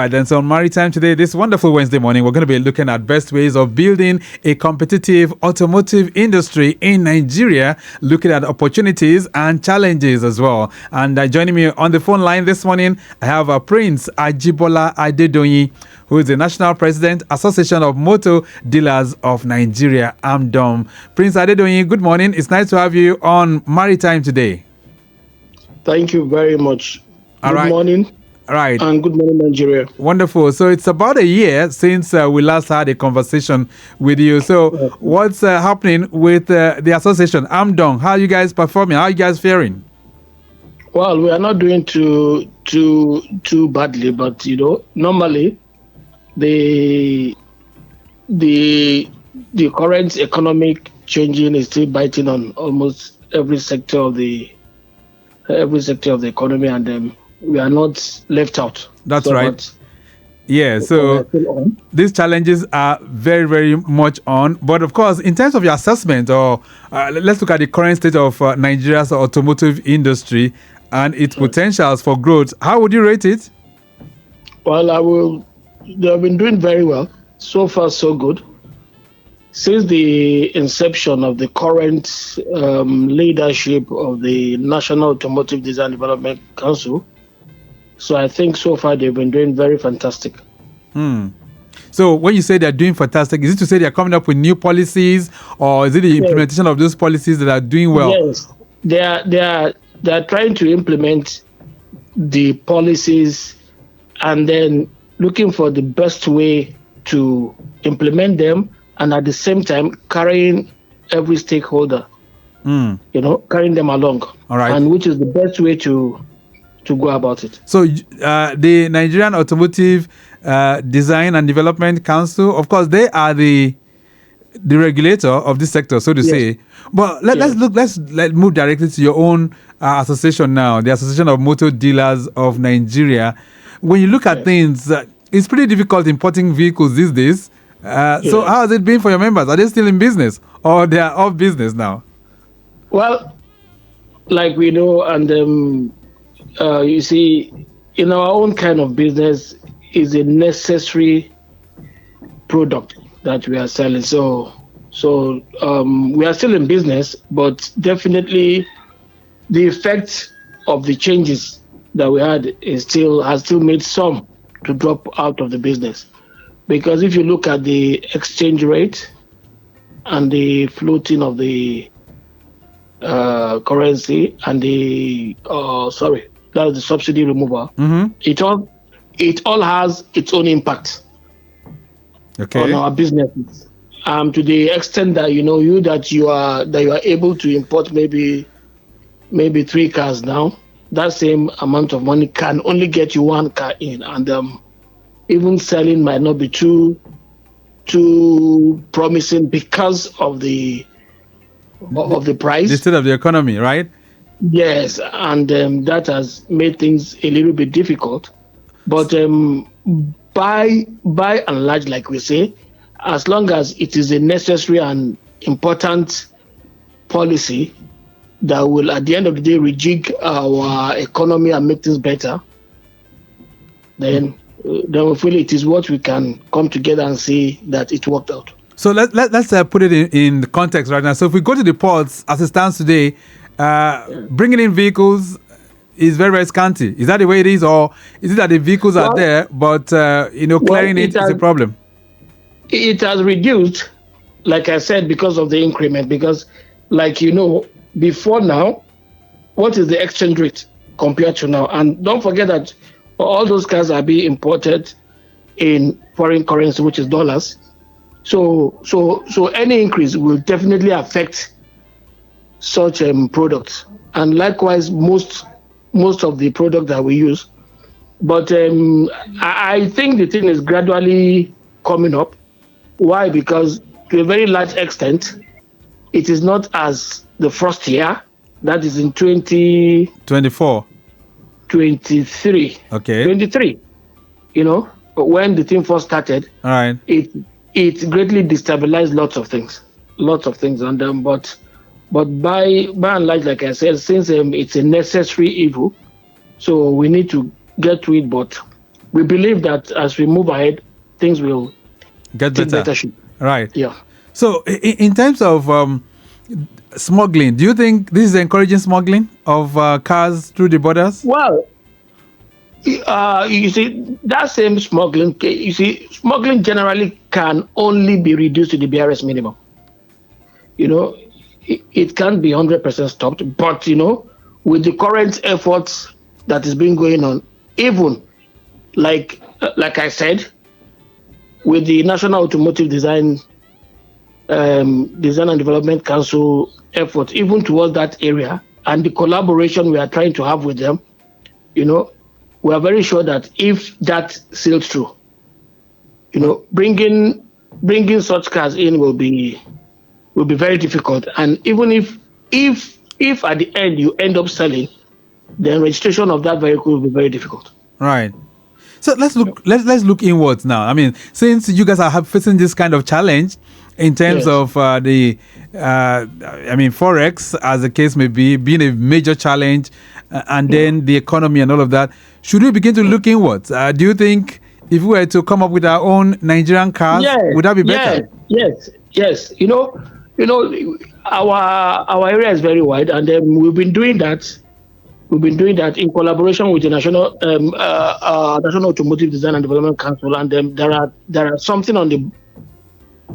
right, then so on Maritime today, this wonderful Wednesday morning, we're going to be looking at best ways of building a competitive automotive industry in Nigeria, looking at opportunities and challenges as well. And joining me on the phone line this morning, I have Prince Ajibola Adedoyin, who is the National President, Association of Motor Dealers of Nigeria, AMDON. Prince Adedoyin, good morning. It's nice to have you on Maritime today. Thank you very much. Good morning. All right. And good morning, Nigeria. Wonderful. So it's about a year since we last had a conversation with you. So what's happening with the association, AMDON? How are you guys performing? How are you guys faring? Well, we are not doing too badly, but normally the current economic changing is still biting on almost every sector of the economy, and we are not left out. That's right. Yeah, so these challenges are very, very much on. But of course, in terms of your assessment, or let's look at the current state of Nigeria's automotive industry and its potentials for growth. How would you rate it? Well, they have been doing very well. So far, so good. Since the inception of the current leadership of the National Automotive Design Development Council, so I think so far they've been doing very fantastic. So when you say they're doing fantastic, is it to say they're coming up with new policies, or is it the implementation of those policies that are doing well? Yes, they are trying to implement the policies and then looking for the best way to implement them, and at the same time carrying every stakeholder, carrying them along. All right. And which is the best way to go about it. So the Nigerian Automotive Design and Development Council, of course, they are the regulator of this sector, so to say. But let's move directly to your own association now, the Association of Motor Dealers of Nigeria. When you look at things, it's pretty difficult importing vehicles these days. So how has it been for your members? Are they still in business, or they are off business now? Well, like we know, and you see, in our own kind of business, is a necessary product that we are selling. So we are still in business, but definitely the effect of the changes that we had has still made some to drop out of the business. Because if you look at the exchange rate and the floating of the currency and that's the subsidy removal. It all has its own impact on our businesses. To the extent that you are able to import maybe 3 cars now, that same amount of money can only get you 1 car in, and even selling might not be too promising because of the price, the state of the economy, right? Yes, and that has made things a little bit difficult. But by and large, like we say, as long as it is a necessary and important policy that will, at the end of the day, rejig our economy and make things better, then we feel it is what we can come together and see that it worked out. So let's put it in the context right now. So if we go to the ports as it stands today, bringing in vehicles is very, very scanty. Is that the way it is, or is it that the vehicles are there, but clearing it is a problem? It has reduced, like I said, because of the increment. Because, before now, what is the exchange rate compared to now? And don't forget that all those cars are being imported in foreign currency, which is dollars. So any increase will definitely affect such products, and likewise most of the product that we use. But I think the thing is gradually coming up. Why? Because to a very large extent, it is not as the first year, that is in 2024, 23. Okay. 23. When the thing first started, all right, it greatly destabilized lots of things, and but by and large, like I said, since it's a necessary evil, so we need to get to it. But we believe that as we move ahead, things will Get take better. better shape. Right. Yeah. So, in terms of smuggling, do you think this is encouraging smuggling of cars through the borders? Well, you see, that same smuggling, you see, smuggling generally can only be reduced to the barest minimum. You know, it can't be 100% stopped, but, with the current efforts that is being going on, even like I said, with the National Automotive Design and Development Council effort, even towards that area, and the collaboration we are trying to have with them, we are very sure that if that sails through, bringing such cars in will be very difficult. And even if at the end you end up selling, then registration of that vehicle will be very difficult. Right. So let's look inwards now. I mean, since you guys are facing this kind of challenge in terms of forex, as the case may be, being a major challenge, and then the economy and all of that, should we begin to look inwards? Do you think if we were to come up with our own Nigerian cars, would that be better? Yes. Our area is very wide, and we've been doing that. We've been doing that in collaboration with the National Automotive Design and Development Council, and there are something on the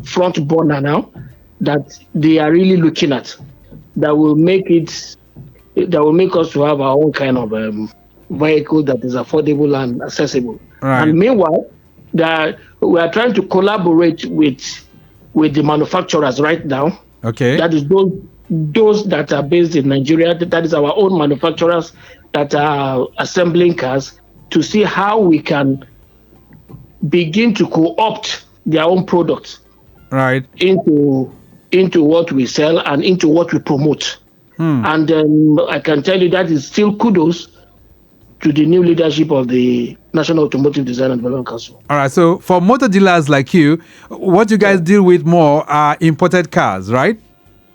front burner now that they are really looking at that will make us to have our own kind of vehicle that is affordable and accessible. Right. And meanwhile, that we are trying to collaborate with the manufacturers right now. Okay. That is those that are based in Nigeria, that is our own manufacturers that are assembling cars, to see how we can begin to co-opt their own products, right, into what we sell and into what we promote. And I can tell you that is still kudos to the new leadership of the National Automotive Design and Development Council. All right. So for motor dealers like you, what you guys deal with more are imported cars, right?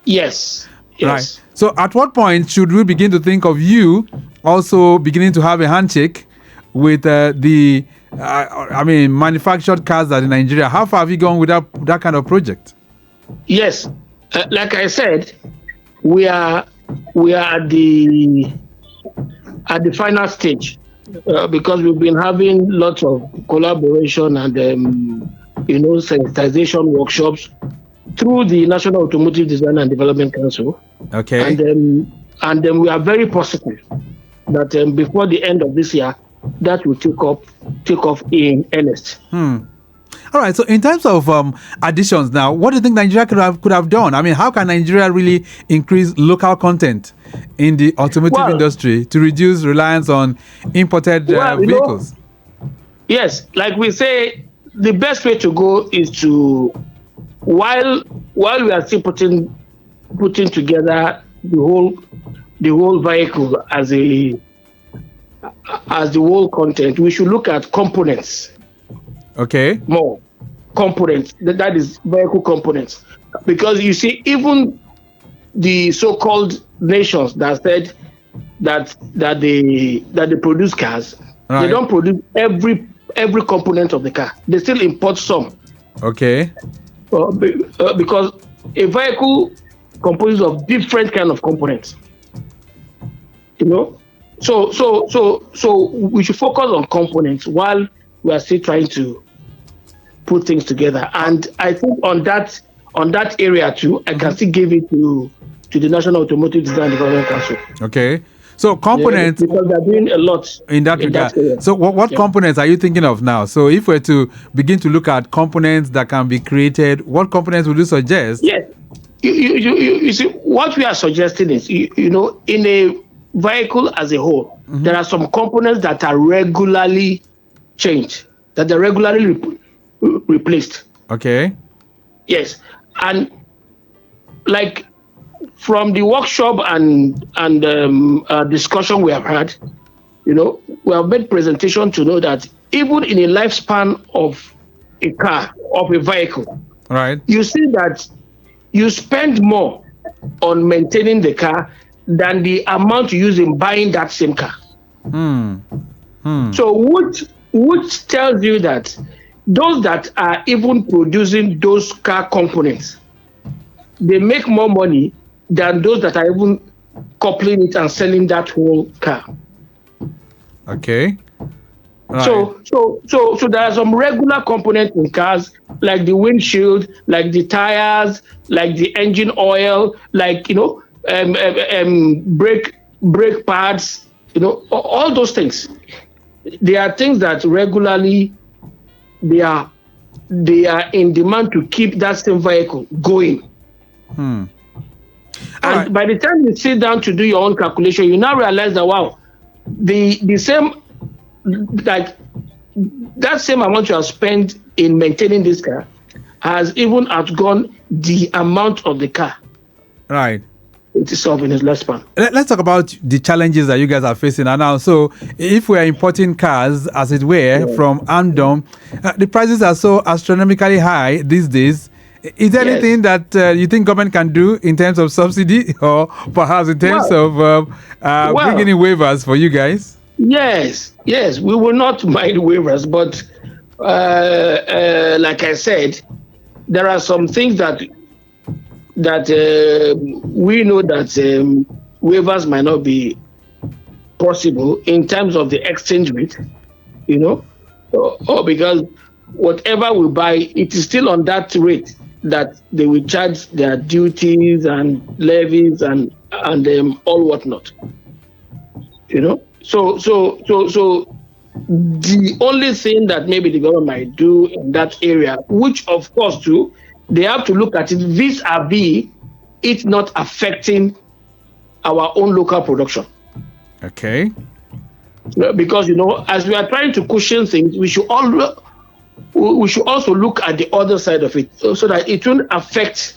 Yes. Right. So at what point should we begin to think of you also beginning to have a handshake with the manufactured cars that in Nigeria? How far have you gone with that kind of project? Yes. Like I said, we are at the final stage because we've been having lots of collaboration and sensitization workshops through the National Automotive Design and Development Council. Okay. And then we are very positive that before the end of this year, that will take off in earnest. All right. So in terms of additions now, what do you think Nigeria could have done? I mean, how can Nigeria really increase local content in the automotive industry to reduce reliance on imported vehicles? Yes, like we say, the best way to go is to, while we are still putting together the whole vehicle as the whole content, we should look at components. Okay. More components, that is vehicle components, because you see, even the so-called nations that said that they produce cars, right, they don't produce every component of the car. They still import some. Okay. Because a vehicle composes of different kind of components. So we should focus on components while we are still trying to put things together. And I think on that area too, I can still give it to the National Automotive Design and Development Council. Okay. So components, because they're doing a lot in that regard. So what components are you thinking of now? So if we're to begin to look at components that can be created, what components would you suggest? Yes. You see, what we are suggesting is, in a vehicle as a whole, there are some components that are regularly changed, that are regularly replaced. Okay. Yes. And like from the workshop and discussion we have had, we have made presentation to know that even in a lifespan of a car, of a vehicle, right, you see that you spend more on maintaining the car than the amount you use in buying that same car. So which tells you that those that are even producing those car components, they make more money than those that are even coupling it and selling that whole car. Okay. Right. So there are some regular components in cars, like the windshield, like the tires, like the engine oil, like brake pads, all those things. They are things that regularly they are in demand to keep that same vehicle going. And right. by the time you sit down to do your own calculation, you now realize that wow, the same, like that same amount you have spent in maintaining this car has even outgone the amount of the car. Right. It is solved in its lifespan. Let's talk about the challenges that you guys are facing now. So, if we are importing cars, as it were, from AMDON, the prices are so astronomically high these days. Is there anything that you think government can do in terms of subsidy, or perhaps in terms of bringing in waivers for you guys? Yes, we will not mind waivers, but like I said, there are some things that we know that waivers might not be possible in terms of the exchange rate, or because whatever we buy, it is still on that rate that they will charge their duties and levies and all whatnot. So the only thing that maybe the government might do in that area, which of course too, they have to look at it vis-a-vis it not affecting our own local production. Okay. Because as we are trying to cushion things, we should also look at the other side of it, so that it won't affect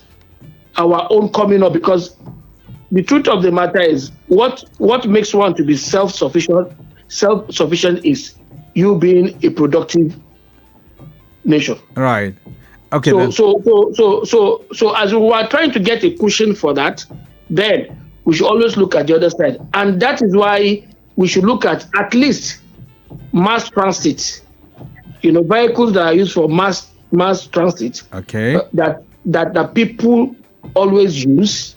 our own coming up. Because the truth of the matter is, what makes one to be self-sufficient is you being a productive nation. Right. Okay. So as we are trying to get a cushion for that, then we should always look at the other side, and that is why we should look at least mass transit. Vehicles that are used for mass transit. Okay. That people always use.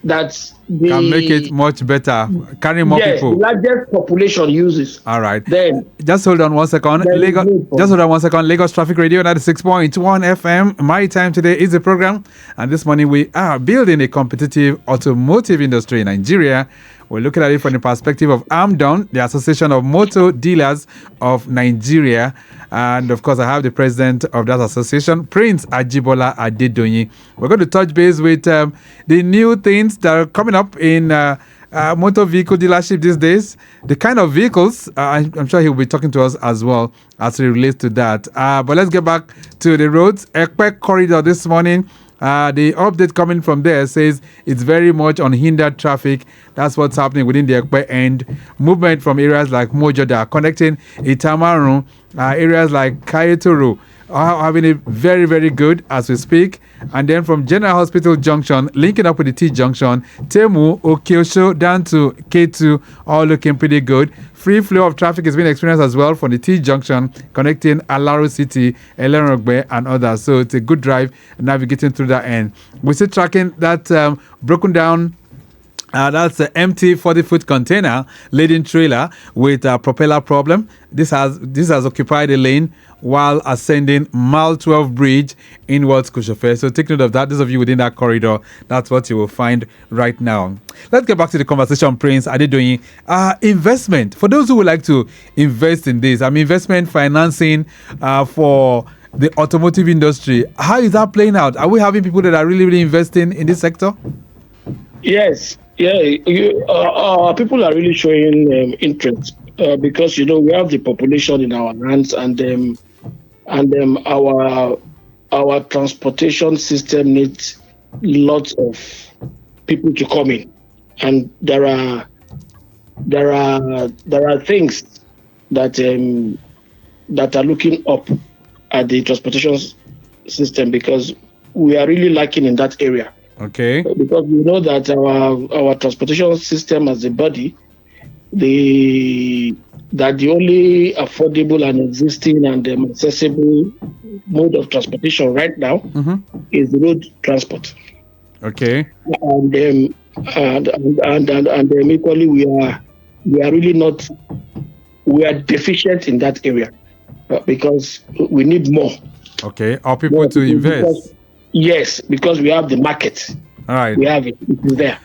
That can make it much better, carry more people. The largest population uses. All right. Then just hold on 1 second. Lagos Traffic Radio 96.1 FM. Maritime today is the program, and this morning we are building a competitive automotive industry in Nigeria. We're looking at it from the perspective of AMDON, the Association of Motor Dealers of Nigeria. And of course, I have the president of that association, Prince Ajibola Adedoyin. We're going to touch base with the new things that are coming up in motor vehicle dealership these days. The kind of vehicles, I'm sure he'll be talking to us as well as it relates to that. But let's get back to the roads. Ekpe corridor this morning. The update coming from there says it's very much unhindered traffic. That's what's happening within the Ekpe end. Movement from areas like Mojoda connecting Itamaru, areas like Kayeturu are having it very, very good as we speak. And then from General Hospital Junction, linking up with the T Junction, Temu, Okiosho down to K2, all looking pretty good. Free flow of traffic has been experienced as well from the T Junction, connecting Alaro City, Elenrogbe, and others. So it's a good drive navigating through that end. We're still tracking that broken down. That's an empty 40-foot container laden trailer with a propeller problem. This has occupied a lane while ascending Mile 12 Bridge inwards Kushofe. So take note of that. Those of you within that corridor, that's what you will find right now. Let's get back to the conversation, Prince Adedoyin. Investment. For those who would like to invest in this, investment financing for the automotive industry. How is that playing out? Are we having people that are really, really investing in this sector? Yes. Yeah, people are really showing interest because we have the population in our hands, and our transportation system needs lots of people to come in, and there are things that are looking up at the transportation system, because we are really lacking in that area. Okay. Because we know that our transportation system as a body, the that the only affordable and existing and accessible mode of transportation right now is the road transport. Okay. And equally, we are really not. We are deficient in that area because we need more. Okay. Are people to invest? Yes, because we have the market. All right. We have it. It is there.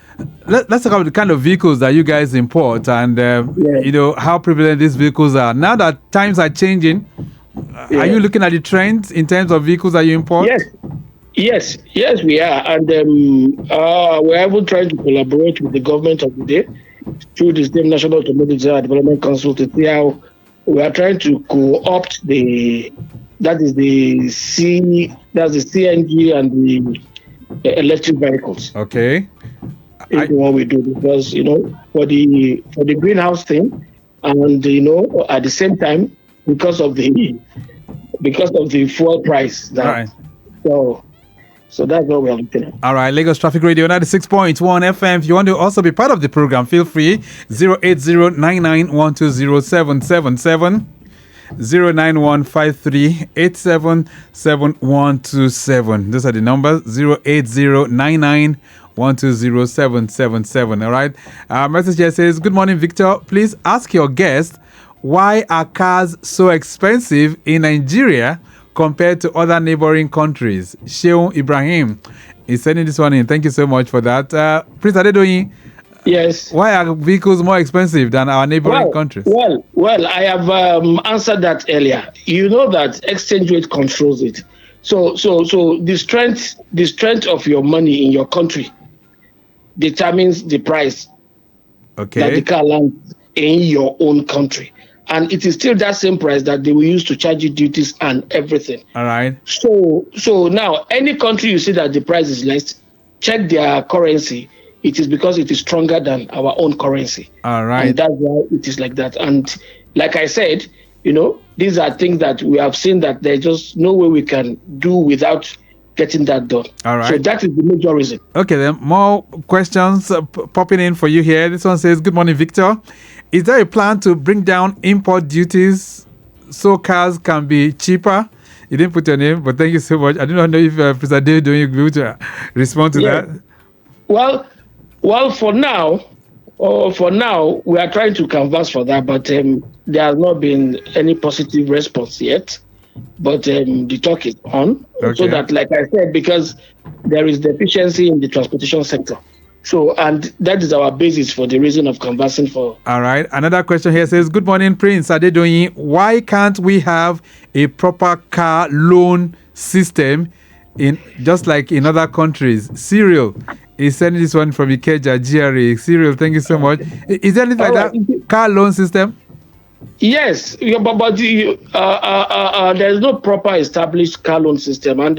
Let's talk about the kind of vehicles that you guys import and how prevalent these vehicles are. Now that times are changing, are you looking at the trends in terms of vehicles that you import? Yes, we are, and we're able trying to collaborate with the government of the day through the same National Automotive Development Council to see how we are trying to co-opt the CNG and the electric vehicles. Okay. What we do, because for the greenhouse thing, and at the same time because of the fuel price. Right. So that's what we're looking at. All right, Lagos Traffic Radio 96.1 FM. If you want to also be part of the program, feel free. 08099120777. 09153877127. Those are the numbers. 08099120777. All right. Message here says, "Good morning, Victor. Please ask your guest, why are cars so expensive in Nigeria compared to other neighboring countries?" Sheung Ibrahim is sending this one in. Thank you so much for that. Prince Adedoyin. Yes. Why are vehicles more expensive than our neighboring countries? Well, I have answered that earlier. You know that exchange rate controls it. So the strength of your money in your country determines the price that the car lands in your own country. And it is still that same price that they will use to charge you duties and everything. All right. So now, any country you see that the price is less, check their currency. It is because it is stronger than our own currency. All right. And that's why it is like that. And like I said, these are things that we have seen that there's just no way we can do without getting that done. All right. So that is the major reason. Okay, then more questions popping in for you here. This one says, "Good morning, Victor. Is there a plan to bring down import duties so cars can be cheaper?" You didn't put your name, but thank you so much. I do not know if Mr. Adedoyin will be able to respond to that. Well, for now, we are trying to canvass for that, but there has not been any positive response yet. But the talk is on. Okay. So that, like I said, because there is deficiency in the transportation sector. So, and that is our basis for the reason of canvassing for. All right. Another question here says, "Good morning, Prince Adedoyin. Why can't we have a proper car loan system just like in other countries?" Cyril is sending this one from Ikeja, GRA. Cyril, thank you so much. Is there anything like that? Car loan system? Yes, but there is no proper established car loan system, and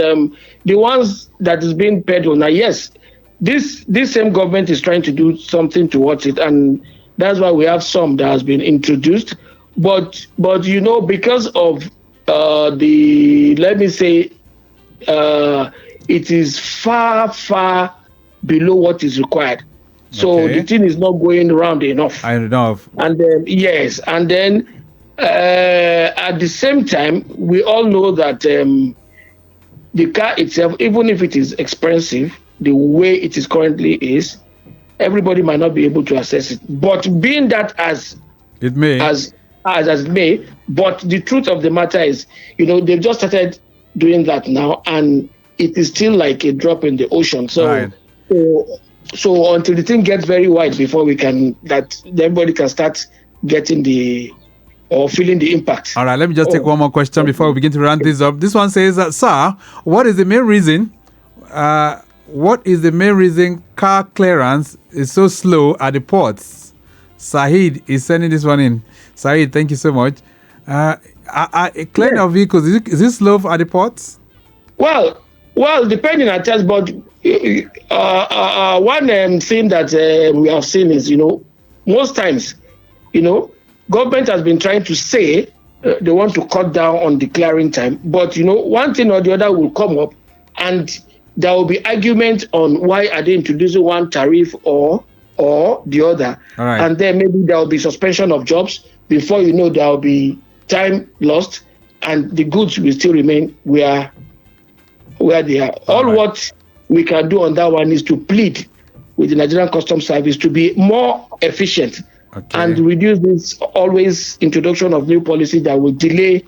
the ones that is being peddled now, yes, this same government is trying to do something towards it, and that's why we have some that has been introduced. But because of it is far below what is required. So the thing is not going around enough. I know. And then at the same time, we all know that the car itself, even if it is expensive, the way it is currently is, everybody might not be able to access it. But being that as it may, but the truth of the matter is, they've just started doing that now, and it is still like a drop in the ocean. So until the thing gets very wide before everybody can start getting feeling the impact. All right, let me just take one more question before we begin to round this up. This one says, "Sir, what is the main reason car clearance is so slow at the ports?" Saeed is sending this one in. Saeed, thank you so much. Clearing of vehicles, is it slow at the ports? Well, depending on test, but one thing that we have seen is, most times, government has been trying to say they want to cut down on the clearing time, but one thing or the other will come up, and there will be argument on why are they introducing one tariff or the other, right. And then maybe there will be suspension of jobs, before you know, there will be time lost, and the goods will still remain where they are. All right. what we can do on that one is to plead with the Nigerian Customs Service to be more efficient and reduce this always introduction of new policy that will delay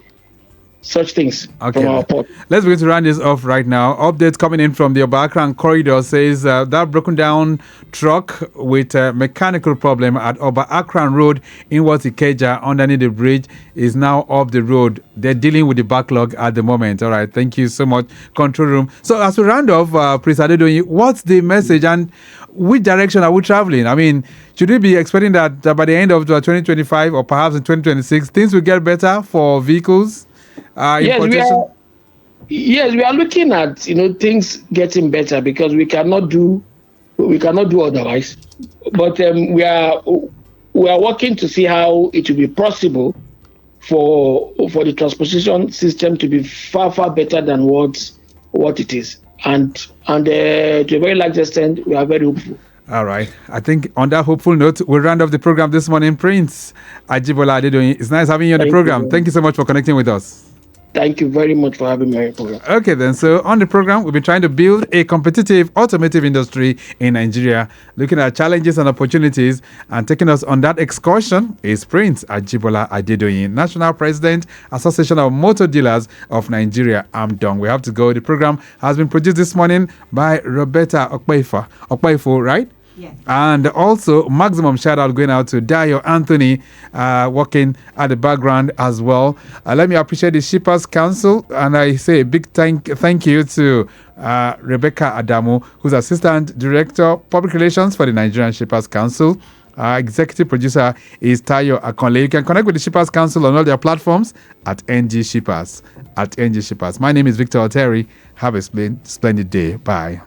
such things from our port. Let's begin to round this off right now. Update coming in from the Obakran corridor says that broken down truck with a mechanical problem at Obakran Road in Ikeja underneath the bridge is now off the road. They're dealing with the backlog at the moment. All right, thank you so much, control room. So as we round off, Prince Adedoyin, what's the message and which direction are we traveling? I mean, should we be expecting that by the end of 2025 or perhaps in 2026, things will get better for vehicles? Yes, we are looking at things getting better because we cannot do otherwise. But we are working to see how it will be possible for the transportation system to be far better than what it is, and to a very large extent we are very hopeful. All right. I think on that hopeful note, we'll round off the program this morning. Prince Ajibola Adedoyin, it's nice having you on the program. Thank you so much for connecting with us. Thank you very much for having me on the program. Okay, then. So on the program, we'll be trying to build a competitive automotive industry in Nigeria, looking at challenges and opportunities. And taking us on that excursion is Prince Ajibola Adedoyin, National President, Association of Motor Dealers of Nigeria, AMDON. We have to go. The program has been produced this morning by Roberta Okpaifo, right? Yes. And also, maximum shout out going out to Dayo Anthony, working at the background as well. Let me appreciate the Shippers Council, and I say a big thank you to Rebecca Adamu, who's Assistant Director Public Relations for the Nigerian Shippers Council. Executive producer is Tayo Akonle. You can connect with the Shippers Council on all their platforms at NG Shippers. My name is Victor Oteri. Have a splendid day. Bye.